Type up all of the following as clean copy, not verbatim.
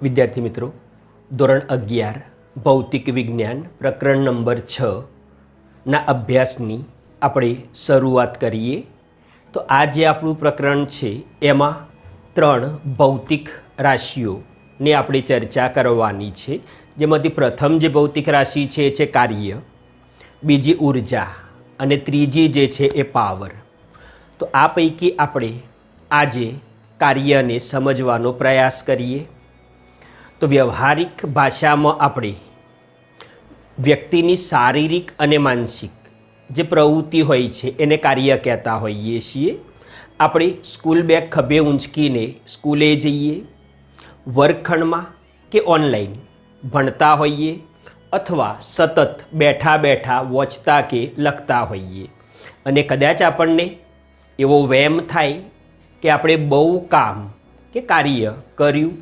વિદ્યાર્થી મિત્રો, ધોરણ 11 ભૌતિક વિજ્ઞાન પ્રકરણ નંબર 6 ના અભ્યાસની આપણે શરૂઆત કરીએ. તો આ જે આપણું પ્રકરણ છે એમાં 3 ભૌતિક રાશિઓની આપણે ચર્ચા કરવાની છે. જેમાંથી પ્રથમ જે ભૌતિક રાશિ છે એ છે કાર્ય, બીજી ઉર્જા અને ત્રીજી જે છે એ પાવર. તો આ પૈકી આપણે આજે કાર્યને સમજવાનો પ્રયાસ કરીએ. તો વ્યવહારિક ભાષામાં આપણે વ્યક્તિની શારીરિક અને માનસિક જે પ્રવૃત્તિ હોય છે એને કાર્ય કહેતા હોઈએ છીએ. આપણે સ્કૂલ બેગ ખભે ઊંચકીને સ્કૂલે જઈએ, વર્ગખંડમાં કે ઓનલાઈન ભણતા હોઈએ અથવા સતત બેઠા બેઠા વાંચતા કે લખતા હોઈએ અને કદાચ આપણને એવો વહેમ થાય કે આપણે બહુ કામ કે કાર્ય કર્યું,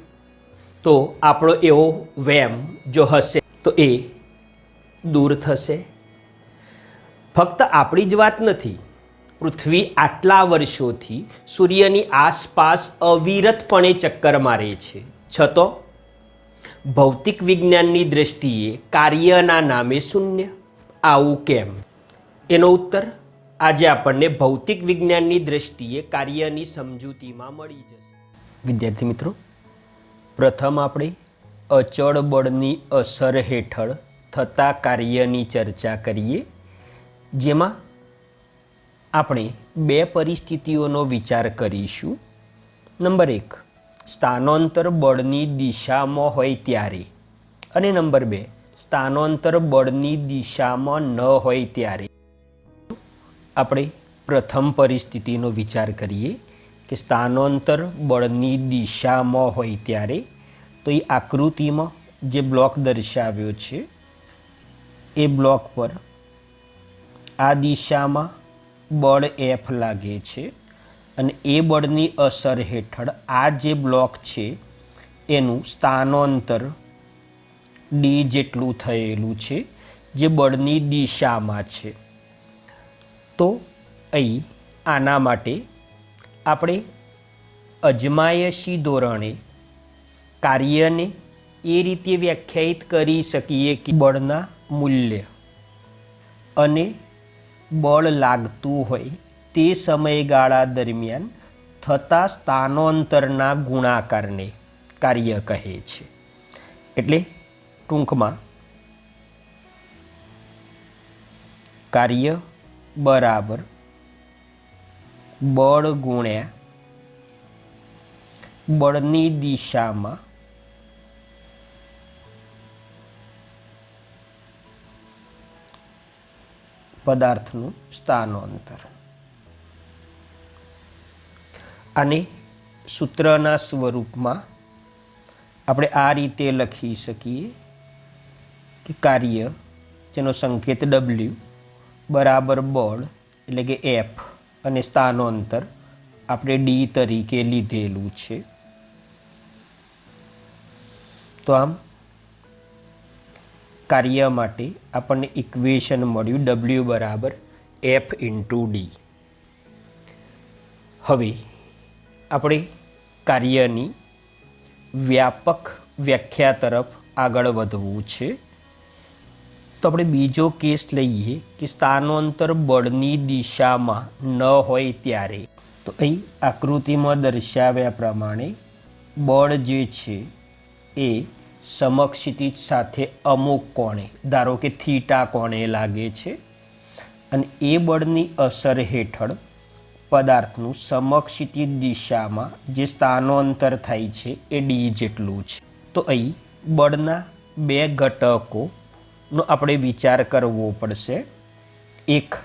તો આપણો એવો વહેમ જો હશે તો એ દૂર થશે. ફક્ત આપણી જ વાત નથી, પૃથ્વી આટલા વર્ષોથી સૂર્યની આસપાસ અવિરતપણે ચક્કર મારે છે, છતાં ભૌતિક વિજ્ઞાનની દૃષ્ટિએ કાર્યના નામે શૂન્ય. આવું કેમ? એનો ઉત્તર આજે આપણને ભૌતિક વિજ્ઞાનની દૃષ્ટિએ કાર્યની સમજૂતીમાં મળી જશે. વિદ્યાર્થી મિત્રો, પ્રથમ આપણે અચળ બળની અસર હેઠળ થતા કાર્યની ચર્ચા કરીએ, જેમાં આપણે 2 પરિસ્થિતિઓનો વિચાર કરીશું. નંબર 1, સ્થાનાંતર બળની દિશામાં હોય ત્યારે, અને નંબર 2, સ્થાનાંતર બળની દિશામાં ન હોય ત્યારે. આપણે પ્રથમ પરિસ્થિતિનો વિચાર કરીએ કે સ્થાનાંતર બળની દિશામાં હોય ત્યારે. તો એ આકૃતિમાં જે બ્લોક દર્શાવ્યો છે એ બ્લોક પર આ દિશામાં બળ F લાગે છે અને એ બળની અસર હેઠળ આ જે બ્લોક છે એનું સ્થાનાંતર D જેટલું થયેલું છે, જે બળની દિશામાં છે. તો અહીં આના માટે આપણે અજમાયશી ધોરણે કાર્યને એ રીતે વ્યાખ્યાયિત કરી શકીએ કે બળના મૂલ્ય અને બળ લાગતું હોય તે સમયગાળા દરમિયાન થતા સ્થાનાંતરના ગુણાકારને કાર્ય કહે છે. એટલે ટૂંકમાં કાર્ય બરાબર બળ ગુણ્યા બળની દિશામાં પદાર્થનું સ્થાનાંતર. આને સૂત્રના સ્વરૂપમાં આપણે આ રીતે લખી શકીએ કે કાર્ય, જેનો સંકેત W બરાબર બળ એટલે કે F અને સ્થાનાંતર આપણે D તરીકે લીધેલું છે. તો આમ કાર્ય માટે આપણને ઇક્વેશન મળ્યું W બરાબર F × D. હવે આપણે કાર્યની વ્યાપક વ્યાખ્યા તરફ આગળ વધવું છે. તો આપણે બીજો કેસ લઈએ કે સ્થાનાંતર બળની દિશામાં ન હોય ત્યારે. તો અહીં આકૃતિમાં દર્શાવ્યા પ્રમાણે બળ જે છે એ સમક્ષિતિજ સાથે અમુક કોણે, ધારો કે થીટા કોણે લાગે છે, અને એ બળની અસર હેઠળ પદાર્થનું સમક્ષિતિજ દિશામાં જે સ્થાનાંતર થાય છે એ D જેટલું છે. તો અહીં બળના 2 ઘટકોનો આપણે વિચાર કરવો પડશે. એક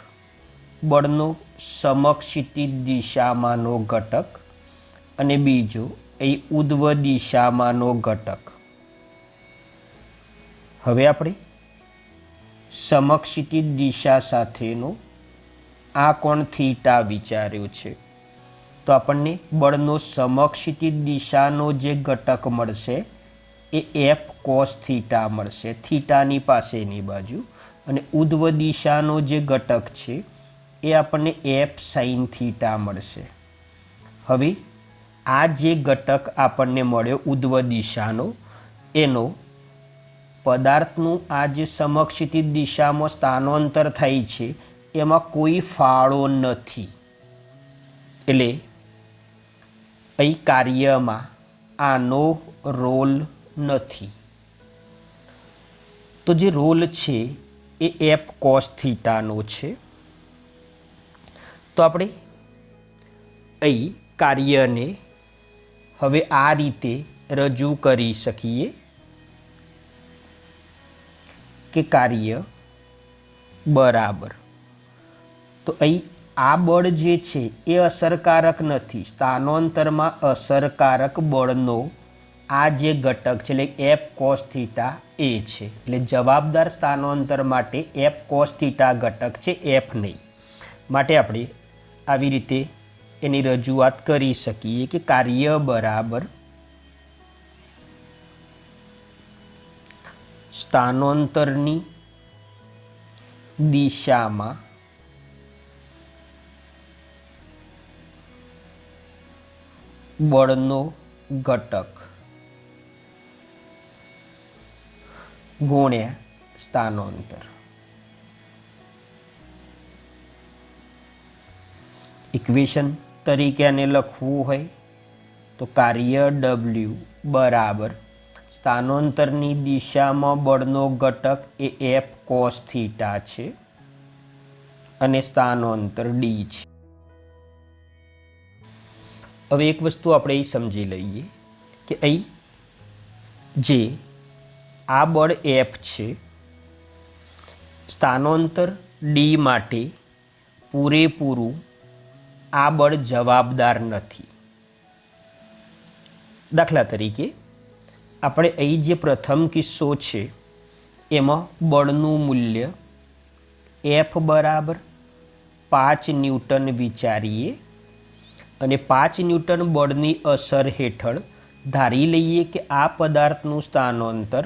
બળનો સમક્ષિતિજ દિશામાંનો ઘટક અને બીજો અહીં ઉધ્વ દિશામાંનો ઘટક. હવે આપણે સમક્ષિતિજ દિશા સાથેનો આ કોણ થીટા વિચાર્યો છે. તો આપણને બળનો સમક્ષિતિજ દિશાનો જે ઘટક મળશે એ F cos થીટા મળશે, થીટાની પાસેની બાજુ. અને ઉધ્વ દિશાનો જે ઘટક છે એ આપણને F sin થીટા મળશે. હવે આ જે ઘટક આપણને મળ્યો ઉધ્વ દિશાનો, એનો પદાર્થનું આ જે સમક્ષિતિજ દિશામાં સ્થાનાંતર થાય છે એમાં કોઈ ફાળો નથી. એટલે અહીં કાર્યમાં આનો રોલ નથી. તો જે રોલ છે એ એફ કોસ થીટાનો છે. તો આપણે અહીં કાર્યને હવે આ રીતે રજૂ કરી શકીએ કે કાર્ય બરાબર. તો અહીં આ બળ જે છે એ અસરકારક નથી. સ્થાનાંતરમાં અસરકારક બળનો આ જે ઘટક છે એટલે એફ કોસ થીટા એ છે. એટલે જવાબદાર સ્થાનાંતર માટે એફ કોસ થીટા ઘટક છે, એફ નહીં. માટે આપણે આવી રીતે એની રજૂઆત કરી શકીએ કે કાર્ય બરાબર સ્થાનાંતરની દિશામાં બળનો ઘટક ગુણ્યા સ્થાનાંતર. ઇક્વેશન તરીકે આને લખવું હોય તો કાર્ય W બરાબર સ્થાનાંતરની દિશામાં બળનો ઘટક એ એફ કોસ થીટા છે અને સ્થાનાંતર D છે. હવે એક વસ્તુ આપણે અહીં સમજી લઈએ કે અહીં જે આ બળ એફ છે, સ્થાનાંતર D માટે પૂરેપૂરું આ બળ જવાબદાર નથી. દાખલા તરીકે આપણે અહીં જે પ્રથમ કિસ્સો છે એમાં બળનું મૂલ્ય એફ બરાબર 5 ન્યૂટન વિચારીએ અને 5 ન્યૂટન બળની અસર હેઠળ ધારી લઈએ કે આ પદાર્થનું સ્થાનાંતર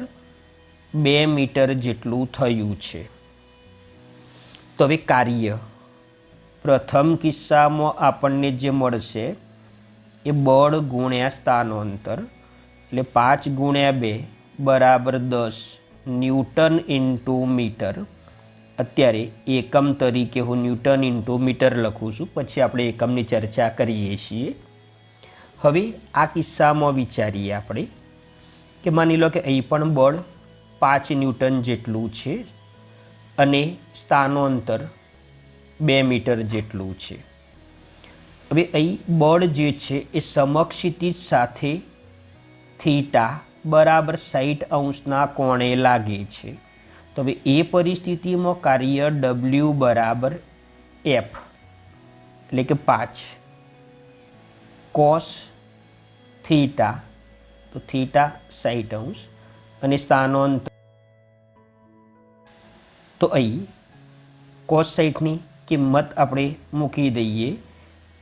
2 મીટર જેટલું થયું છે. તો હવે કાર્ય પ્રથમ કિસ્સામાં આપણને જે મળશે એ બળ ગુણ્યા સ્થાનાંતર, એટલે 5 ગુણ્યા 2 બરાબર 10 ન્યૂટન ઇન્ટુ મીટર. અત્યારે એકમ તરીકે હું ન્યૂટન ઇન્ટુ મીટર લખું છું, પછી આપણે એકમની ચર્ચા કરીએ છીએ. હવે આ કિસ્સામાં વિચારીએ આપણે કે માની લો કે અહીં પણ બળ 5 ન્યૂટન જેટલું છે અને સ્થાનાંતર 2 મીટર જેટલું છે. હવે અહીં બળ જે છે એ સમક્ષિતિજ સાથે થીટા બરાબર 60° કોણે લાગે છે. તો હવે એ પરિસ્થિતિમાં કાર્ય W બરાબર એફ એટલે કે 5 કોસ થીટા, તો થીટા 60° અને સ્થાનાંતર, તો અહીં કોસ 60ની કિંમત આપણે મૂકી દઈએ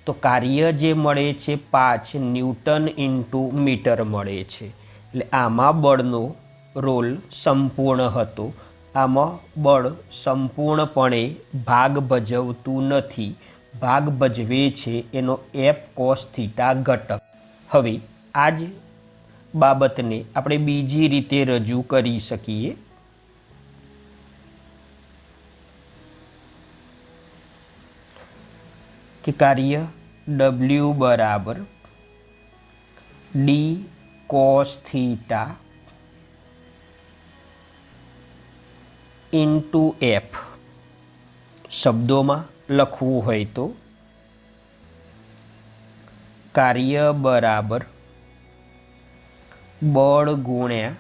તો કાર્ય જે મળે છે 5 ન્યૂટન ઇન્ટુ મીટર મળે છે. એટલે આમાં બળનો રોલ સંપૂર્ણ હતો. આમાં બળ સંપૂર્ણપણે ભાગ ભજવતું નથી, ભાગ ભજવે છે એનો એફ કોસ થીટા ઘટક. હવે આ જ બાબતને આપણે બીજી રીતે રજૂ કરી શકીએ કે કાર્ય W બરાબર D cos theta into F. શબ્દોમાં લખવું હોય તો કાર્ય બરાબર બળ ગુણ્યા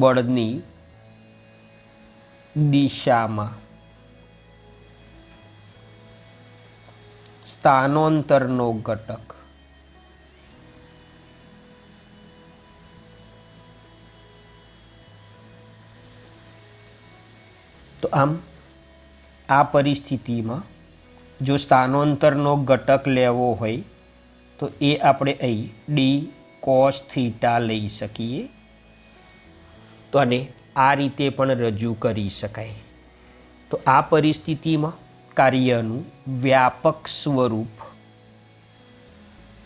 બળની દિશામાં સ્થાનાંતરનો ઘટક. તો આમ આ પરિસ્થિતિમાં જો સ્થાનાંતરનો ઘટક લેવો હોય તો એ આપણે અહીં D કોસ થીટા લઈ શકીએ. તો આને આ રીતે પણ રજૂ કરી શકાય. તો આ પરિસ્થિતિમાં કાર્યનું વ્યાપક સ્વરૂપ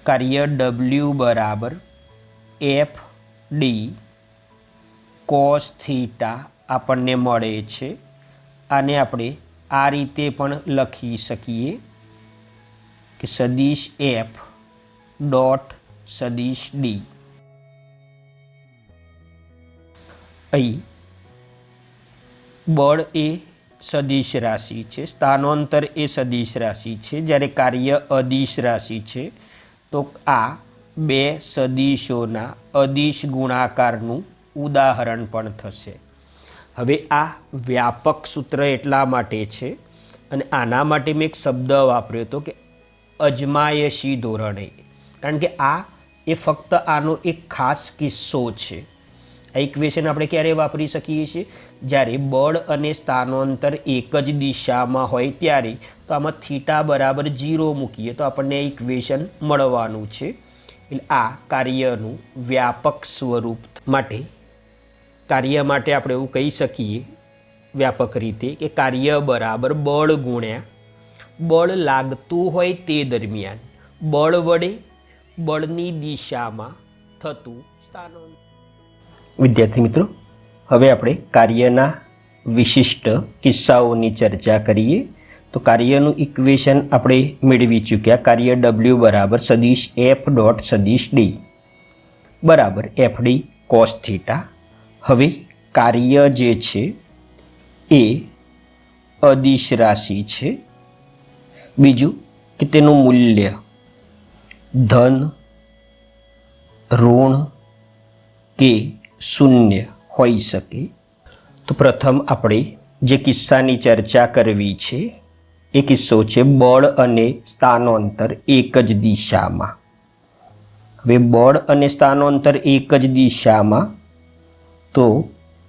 કાર્ય ડબલ્યુ બરાબર એફ ડી કોસ થીટા આપણને મળે છે. આને આપણે આ રીતે પણ લખી શકીએ કે સદિશ એફ ડોટ સદિશ ડી. અહીં બળ એ સદિશ રાશિ છે, સ્થાનાંતર એ સદિશ રાશિ છે, જ્યારે કાર્ય અદિશ રાશિ છે. તો આ બે સદિશોના અદિશ ગુણાકારનું ઉદાહરણ પણ થશે. હવે આ વ્યાપક સૂત્ર એટલા માટે છે અને આના માટે મેં એક શબ્દ વાપર્યો હતો કે અજમાયશી ધોરણે, કારણ કે આ એ ફક્ત આનો એક ખાસ કિસ્સો છે. આ ઇક્વેશન આપણે ક્યારે વાપરી શકીએ છીએ? જ્યારે બળ અને સ્થાનાંતર એક જ દિશામાં હોય ત્યારે. તો આમાં થીટા બરાબર 0 મૂકીએ તો આપણને ઇક્વેશન મળવાનું છે. એટલે આ કાર્યનું વ્યાપક સ્વરૂપ માટે આપણે એવું કહી શકીએ વ્યાપક રીતે કે કાર્ય બરાબર બળ ગુણ્યા બળ લાગતું હોય તે દરમિયાન બળ વડે બળની દિશામાં થતું સ્થાનાંતર. વિદ્યાર્થી મિત્રો, હવે આપણે કાર્યના વિશિષ્ટ કિસ્સાઓની ચર્ચા કરીએ. તો કાર્યનું ઇક્વેશન આપણે મેળવી ચૂક્યા. કાર્ય ડબલ્યુ બરાબર સદિશ એફ ડોટ સદિશ ડી બરાબર એફ ડી કોસ થીટા. હવે કાર્ય જે છે એ અદિશ રાશિ છે. બીજું કે તેનું મૂલ્ય ધન, ઋણ કે શૂન્ય હોઈ શકે. તો પ્રથમ આપણે જે કિસ્સાની ચર્ચા કરવી છે એ કિસ્સો છે બળ અને સ્થાનાંતર એક જ દિશામાં. હવે બળ અને સ્થાનાંતર એક જ દિશામાં તો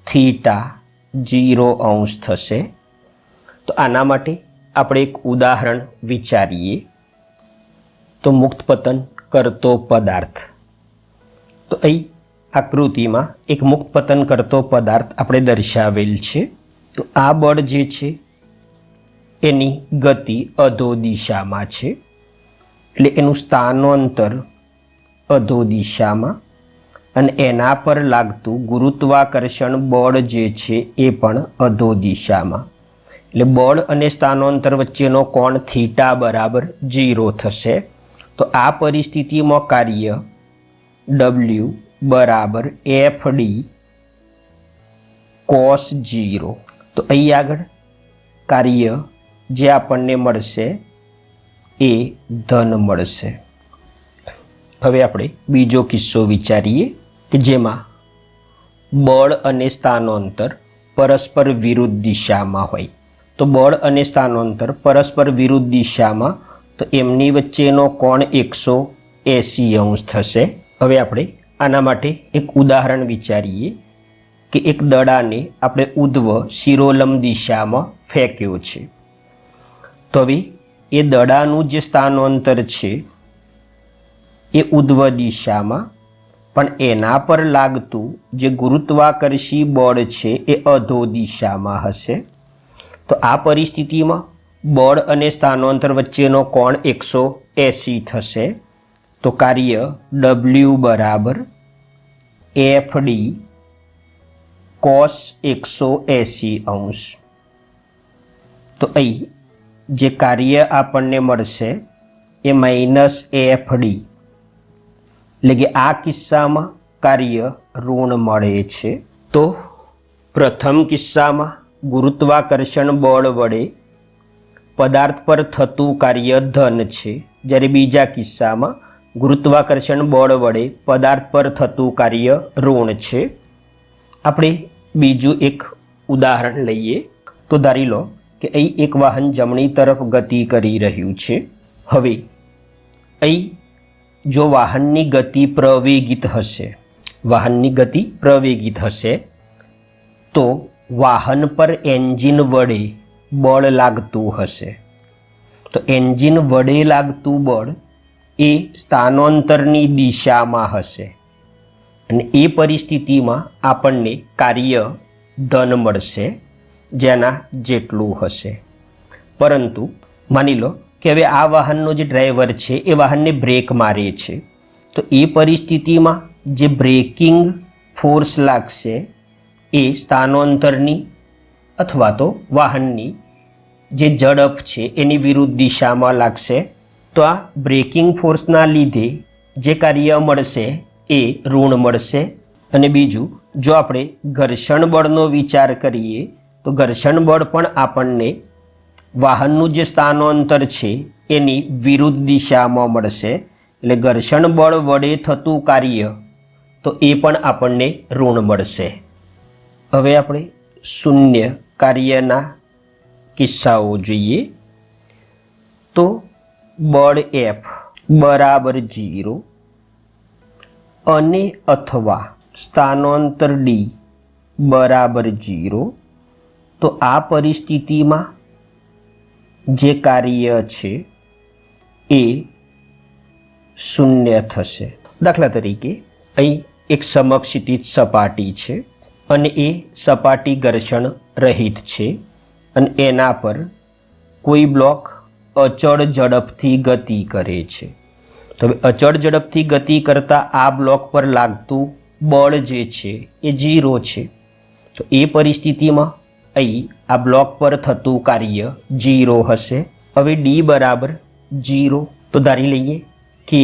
થીટા 0° થશે. તો આના માટે આપણે એક ઉદાહરણ વિચારીએ. તો મુક્ત પતન કરતો પદાર્થ. તો અહીં આકૃતિમાં એક મુક્ત પતન કરતો પદાર્થ આપણે દર્શાવેલ છે. તો આ બળ જે છે એની ગતિ અધો દિશામાં છે, એટલે એનું સ્થાનાંતર અધો દિશામાં અને એના પર લાગતું ગુરુત્વાકર્ષણ બળ જે છે એ પણ અધો દિશામાં. એટલે બળ અને સ્થાનાંતર વચ્ચેનો કોણ થીટા બરાબર 0 થશે. તો આ પરિસ્થિતિમાં કાર્ય ડબલ્યુ બરાબર એફ ડી કોસ 0. તો અહીં આગળ કાર્ય જે આપણને મળશે એ ધન મળશે. હવે આપણે બીજો કિસ્સો વિચારીએ કે જેમાં બળ અને સ્થાનાંતર પરસ્પર વિરુદ્ધ દિશામાં હોય. તો બળ અને સ્થાનાંતર પરસ્પર વિરુદ્ધ દિશામાં તો એમની વચ્ચેનો કોણ 180° થશે. હવે આપણે આના માટે એક ઉદાહરણ વિચારીએ કે એક દડાને આપણે ઉધ્વ શિરોલંબ દિશામાં ફેંક્યો છે. તો હવે એ દડાનું જે સ્થાનાંતર છે એ ઉધ્વ દિશામાં, પણ એના પર લાગતું જે ગુરુત્વાકર્ષી બળ છે એ અધો દિશામાં હશે. તો આ પરિસ્થિતિમાં બળ અને સ્થાનાંતર વચ્ચેનો કોણ 180 થશે. તો કાર્ય ડબલ્યુ બરાબર એફ ડી કોસ 180°. તો અહીં જે કાર્ય આપણને મળશે એ માઇનસ એફ ડી, એટલે કે આ કિસ્સામાં કાર્ય ઋણ મળે છે. તો પ્રથમ કિસ્સામાં ગુરુત્વાકર્ષણ બળ વડે પદાર્થ પર થતું કાર્ય ધન છે, જ્યારે બીજા કિસ્સામાં ગુરુત્વાકર્ષણ બળ વડે પદાર્થ પર થતું કાર્ય ઋણ છે. આપણે બીજું એક ઉદાહરણ લઈએ. તો ધારી લો કે અહીં એક વાહન જમણી તરફ ગતિ કરી રહ્યું છે. હવે અહીં જો વાહનની ગતિ પ્રવેગિત હશે તો વાહન પર એન્જિન વડે બળ લાગતું હશે. તો એન્જિન વડે લાગતું બળ એ સ્થાનાંતરની દિશામાં હશે અને એ પરિસ્થિતિમાં આપણને કાર્ય ધન મળશે જેના જેટલું હશે. પરંતુ માની લો કે કે હવે આ વાહનનો જે ડ્રાઈવર છે એ વાહનને બ્રેક મારે છે, તો એ પરિસ્થિતિમાં જે બ્રેકિંગ ફોર્સ લાગશે એ સ્થાનાંતરની અથવા તો વાહનની જે ઝડપ છે એની વિરુદ્ધ દિશામાં લાગશે. તો આ બ્રેકિંગ ફોર્સના લીધે જે કાર્ય મળશે એ ઋણ મળશે. અને બીજું, જો આપણે ઘર્ષણ બળનો વિચાર કરીએ તો ઘર્ષણ બળ પણ આપણને વાહનનું જે સ્થાનાંતર છે એની વિરુદ્ધ દિશામાં મળશે. એટલે ઘર્ષણ બળ વડે થતું કાર્ય તો એ પણ આપણને ઋણ મળશે. હવે આપણે શૂન્ય કાર્યના કિસ્સાઓ જોઈએ. તો બળ F બરાબર 0 અને અથવા સ્થાનાંતર D બરાબર 0, તો આ પરિસ્થિતિમાં જે કાર્ય છે એ શૂન્ય થશે. દાખલા તરીકે અહીં એક સમક્ષિતિજ સપાટી છે અને એ સપાટી ઘર્ષણ રહિત છે અને એના પર કોઈ બ્લોક અચળ ઝડપથી ગતિ કરે છે. તો હવે અચળ ઝડપથી ગતિ કરતાં આ બ્લોક પર લાગતું બળ જે છે એ 0 છે. તો એ પરિસ્થિતિમાં અહીં આ બ્લોક પર થતું કાર્ય 0 હશે. હવે D બરાબર 0, તો ધારી લઈએ કે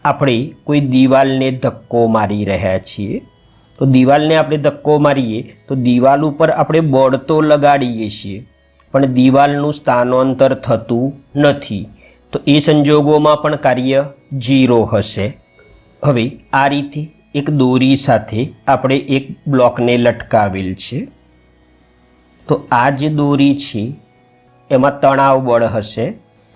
આપણે કોઈ દિવાલને ધક્કો મારી રહ્યા છીએ. તો દિવાલને આપણે ધક્કો મારીએ તો દિવાલ ઉપર આપણે બળ તો લગાડીએ છીએ પણ દિવાલનું સ્થાનાંતર થતું નથી. તો એ સંજોગોમાં પણ કાર્ય 0 હશે. હવે આ રીતે એક દોરી સાથે આપણે એક બ્લોકને લટકાવેલ છે. તો આ જે દોરી છે એમાં તણાવ બળ હશે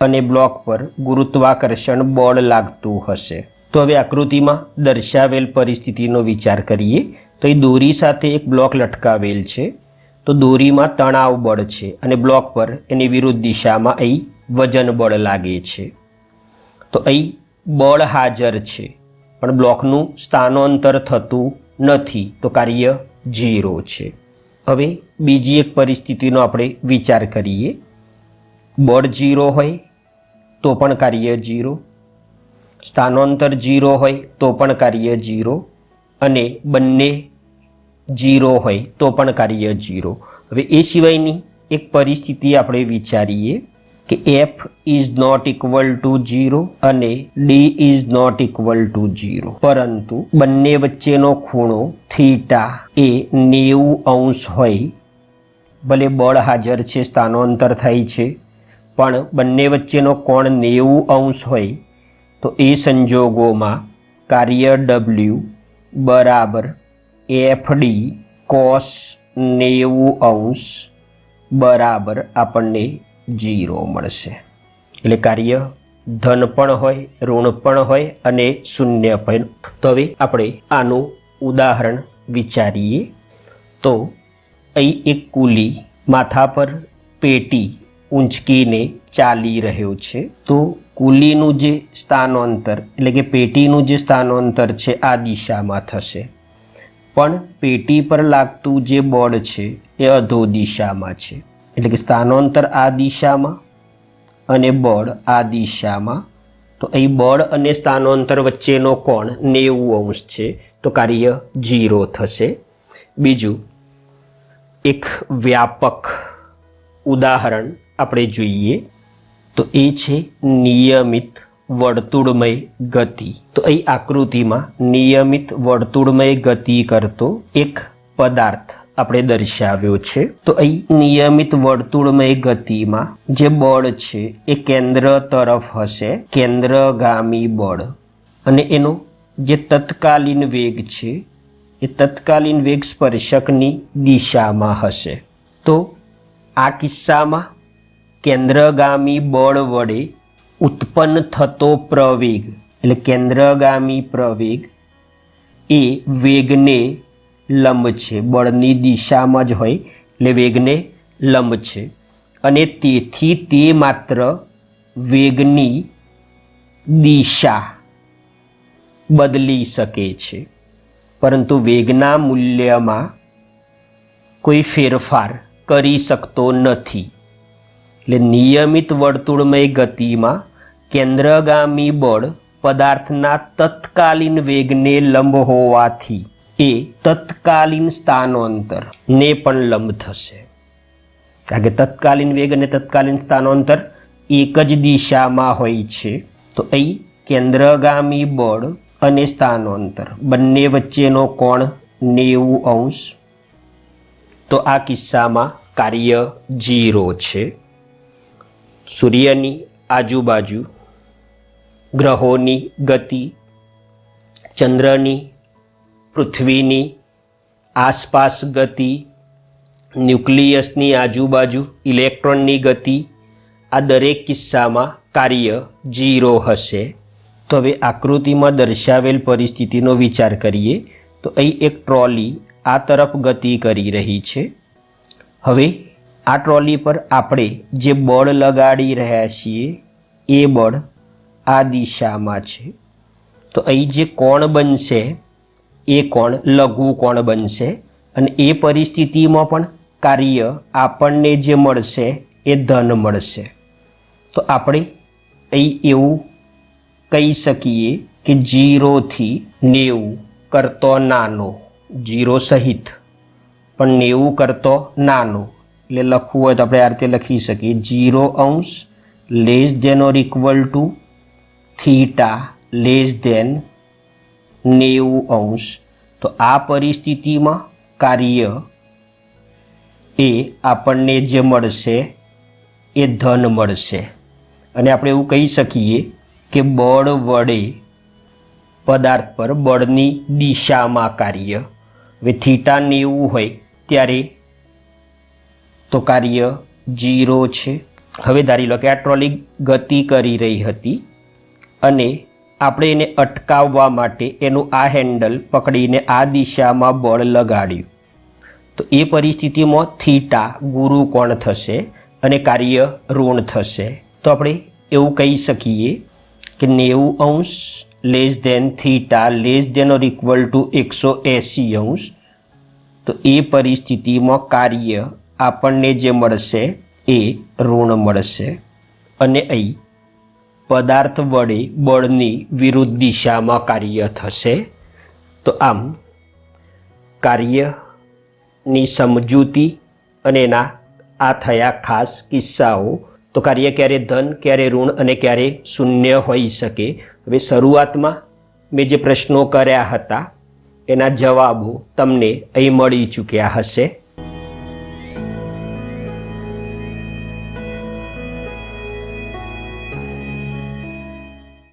અને બ્લોક પર ગુરુત્વાકર્ષણ બળ લાગતું હશે. તો હવે આકૃતિમાં દર્શાવેલ પરિસ્થિતિનો વિચાર કરીએ તો એ દોરી સાથે એક બ્લોક લટકાવેલ છે. તો દોરીમાં તણાવ બળ છે અને બ્લોક પર એની વિરુદ્ધ દિશામાં અહીં વજન બળ લાગે છે. તો અહીં બળ હાજર છે પણ બ્લોકનું સ્થાનાંતર થતું નથી, તો કાર્ય 0 છે. હવે બીજી એક પરિસ્થિતિનો આપણે વિચાર કરીએ. બળ 0 હોય તો પણ કાર્ય 0, સ્થાનાંતર 0 હોય તો પણ કાર્ય 0 અને બંને 0 હોય તો પણ કાર્ય 0. હવે એ સિવાયની એક પરિસ્થિતિ આપણે વિચારીએ કે F is not equal to 0 અને D is not equal to 0, પરંતુ બંને વચ્ચેનો ખૂણો થીટા એ 90° હોય. ભલે બળ હાજર છે, સ્થાનાંતર થાય છે, પણ બંને વચ્ચેનો કોણ 90° હોય તો એ સંજોગોમાં કાર્ય W બરાબર FD cos 90° બરાબર આપણને 0 મળશે. એટલે કાર્ય ધન પણ હોય, ઋણ પણ હોય અને શૂન્ય પણ. તો હવે આપણે આનું ઉદાહરણ વિચારીએ. તો અહીં એક કુલી માથા પર પેટી ઊંચકીને ચાલી રહ્યો છે. તો કુલીનું જે સ્થાનાંતર એટલે કે પેટીનું જે સ્થાનાંતર છે આ દિશામાં થશે, પણ પેટી પર લાગતું જે બળ છે એ અધો દિશામાં છે. એટલે કે સ્થાનાંતર આ દિશામાં અને બળ આ દિશામાં. તો અહીં બળ અને સ્થાનાંતર વચ્ચેનો કોણ 90° છે, તો કાર્ય 0 થશે. બીજું એક વ્યાપક ઉદાહરણ આપણે જોઈએ તો એ છે નિયમિત વર્તુળમય ગતિ. તો અહીં આકૃતિમાં નિયમિત વર્તુળમય ગતિ કરતો એક પદાર્થ આપણે દર્શાવ્યો છે. તો અહીં નિયમિત વર્તુળમય ગતિમાં જે બળ છે એ કેન્દ્ર તરફ હશે, કેન્દ્રગામી બળ, અને એનો જે તત્કાલીન વેગ છે એ તત્કાલીન વેગ સ્પર્શકની દિશામાં હશે. તો આ કિસ્સામાં કેન્દ્રગામી બળ વડે ઉત્પન્ન થતો પ્રવેગ એટલે કેન્દ્રગામી પ્રવેગ એ વેગને લંબ છે. બળની દિશામાં જ હોય એટલે વેગને લંબ છે અને તેથી તે માત્ર વેગની દિશા બદલી શકે છે, પરંતુ વેગના મૂલ્યમાં કોઈ ફેરફાર કરી શકતો નથી. એટલે નિયમિત વર્તુળમય ગતિમાં કેન્દ્રગામી બળ પદાર્થના તત્કાલીન વેગને લંબ હોવાથી એ તત્કાલીન સ્થાનાંતરને પણ લંબ થશે, કારણ કે તત્કાલીન વેગ અને તત્કાલીન સ્થાનાંતર એક જ દિશામાં હોય છે. તો અહીં કેન્દ્રગામી બળ અને સ્થાનાંતર બંને વચ્ચેનો કોણ 90°. તો આ કિસ્સામાં કાર્ય 0 છે. સૂર્યની આજુબાજુ ગ્રહોની ગતિ, ચંદ્રની, પૃથ્વીની આસપાસ ગતિ, ન્યુક્લિયસની આજુબાજુ ઇલેક્ટ્રોનની ગતિ, આ દરેક કિસ્સામાં કાર્ય 0 હશે. તો હવે આકૃતિમાં દર્શાવેલ પરિસ્થિતિનો વિચાર કરીએ તો અહીં એક ટ્રોલી આ તરફ ગતિ કરી રહી છે. હવે આ ટ્રોલી પર આપણે જે બળ લગાડી રહ્યા છીએ એ બળ આ દિશામાં છે. તો અહીં જે કોણ બનશે એ કોણ લઘુ કોણ બનશે અને એ પરિસ્થિતિમાં પણ કાર્ય આપણને જે મળશે એ ધન મળશે. તો આપણે અહીં એવું કહી શકીએ કે 0 થી 90 કરતો નાનો, 0 સહિત પણ 90 કરતો નાનો, એટલે લખવું હોય તો આપણે આ રીતે લખી શકીએ 0° less than or equal to theta less than 90°. તો આ પરિસ્થિતિમાં કાર્ય એ આપણને જે મળશે એ ધન મળશે. અને આપણે એવું કહી શકીએ કે બળ વડે પદાર્થ પર બળની દિશામાં કાર્ય, હવે થીટા 90 હોય ત્યારે તો કાર્ય 0 છે. હવે ધારી લો કે આ ટ્રોલી ગતિ કરી રહી હતી અને આપણે એને અટકાવવા માટે એનું આ હેન્ડલ પકડીને આ દિશામાં બળ લગાડ્યું. તો એ પરિસ્થિતિમાં થીટા ગુરુ કોણ થશે અને કાર્ય ઋણ થશે. તો આપણે એવું કહી શકીએ કે 90° less than theta less than or equal to 180°. તો એ પરિસ્થિતિમાં કાર્ય આપણને જે મળશે એ ઋણ મળશે. અને અહીં પદાર્થ વડે બળની વિરુદ્ધ દિશામાં કાર્ય થશે. તો આમ કાર્યની સમજૂતી અને એના આ થયા ખાસ કિસ્સાઓ. તો કાર્ય ક્યારે ધન, ક્યારે ઋણ અને ક્યારે શૂન્ય હોઈ શકે. હવે શરૂઆતમાં મેં જે પ્રશ્નો કર્યા હતા એના જવાબો તમને અહીં મળી ચૂક્યા હશે.